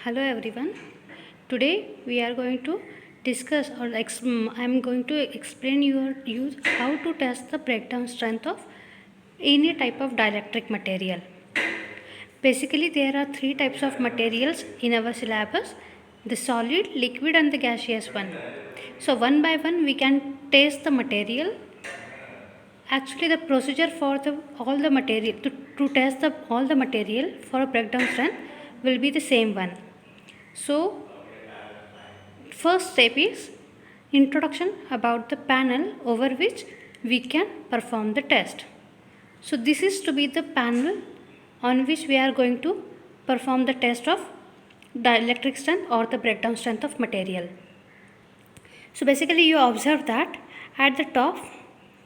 Hello everyone. Today we are going to discuss or I am going to explain you how to test the breakdown strength of any type of dielectric material. Basically there are three types of materials in our syllabus: the solid, liquid and the gaseous one. So one by one we can test the material. Actually the procedure for all the material to test all the material for a breakdown strength will be the same one. So first step is introduction about the panel over which we can perform the test. So this is to be the panel on which we are going to perform the test of dielectric strength or the breakdown strength of material. So basically you observe that at the top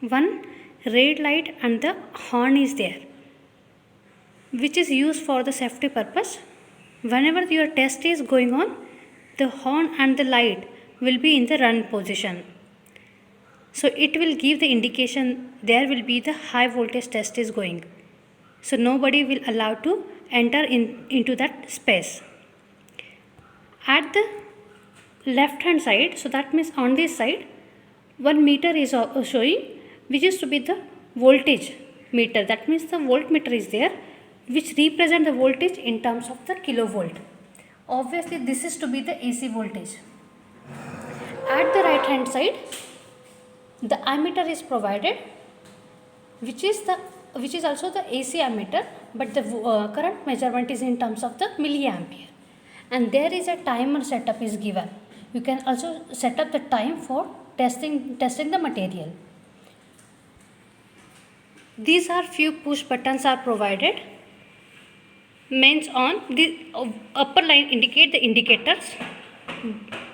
one red light and the horn is there, which is used for the safety purpose. Whenever your test is going on, the horn and the light will be in the run position. So it will give the indication there will be the high voltage test is going. So nobody will allow to enter into that space. At the left hand side, so that means on this side, 1 meter is showing, which is to be the voltage meter. That means the voltmeter is there, which represent the voltage in terms of the kilovolt. Obviously this is to be the AC voltage. At the right hand side, the ammeter is provided, which is also the AC ammeter, but the current measurement is in terms of the milliampere. And there is a timer setup is given. You can also set up the time for testing the material. These are few push buttons are provided. Mains on, the upper line indicate the indicators,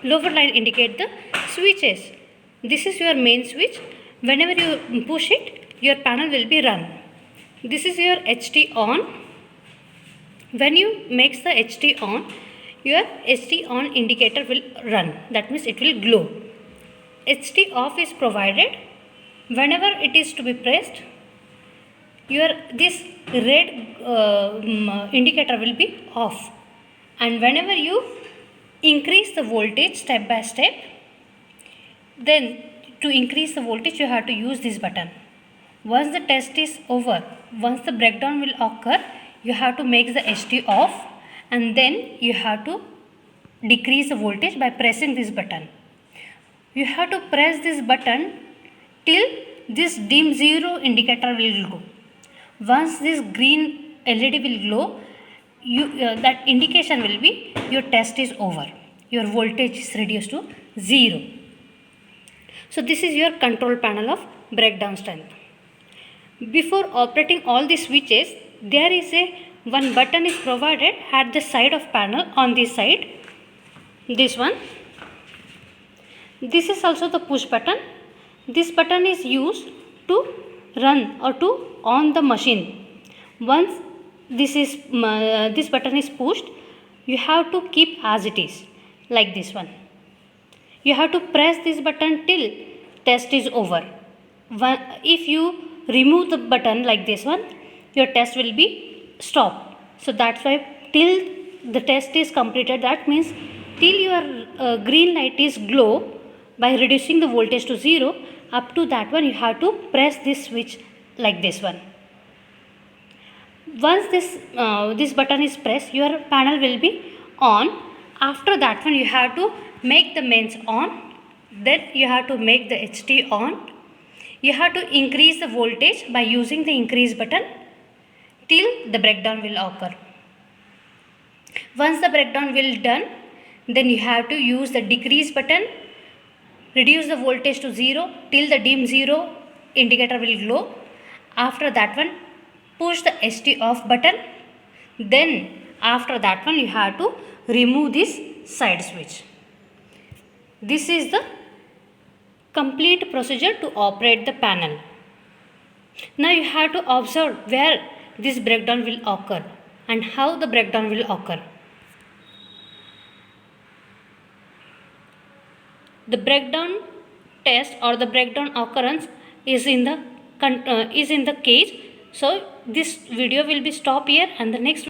lower line indicate the switches. This is your main switch. Whenever you push it, your panel will be run. This is your HT on. When you make the HT on, your HT on indicator will run. That means it will glow. HT off is provided. Whenever it is to be pressed, this red indicator will be off, and whenever you increase the voltage step by step, then to increase the voltage you have to use this button. Once the test is over, once the breakdown will occur, you have to make the HT off, and then you have to decrease the voltage by pressing this button. You have to press this button till this dim zero indicator will go. Once this green LED will glow, that indication will be your test is over. Your voltage is reduced to 0. So this is your control panel of breakdown strength. Before operating all the switches, there is one button is provided at the side of panel on this side. This one. This is also the push button. This button is used to run or to on the machine. Once this button is pushed, you have to keep as it is, like this one. You have to press this button till test is over. If you remove the button like this one, your test will be stopped. So that's why till the test is completed, that means till your green light is glow by reducing the voltage to 0, up to that one you have to press this switch like this one. Once this button is pressed, your panel will be on. After that one you have to make the mains on, then you have to make the HT on. You have to increase the voltage by using the increase button till the breakdown will occur. Once the breakdown will done, then you have to use the decrease button, reduce the voltage to 0 till the dim 0 indicator will glow. After that one, push the HT off button. Then after that one you have to remove this side switch. This is the complete procedure to operate the panel. Now you have to observe where this breakdown will occur and how the breakdown will occur. The breakdown test or the breakdown occurrence is in the cage. So this video will be stopped here, and the next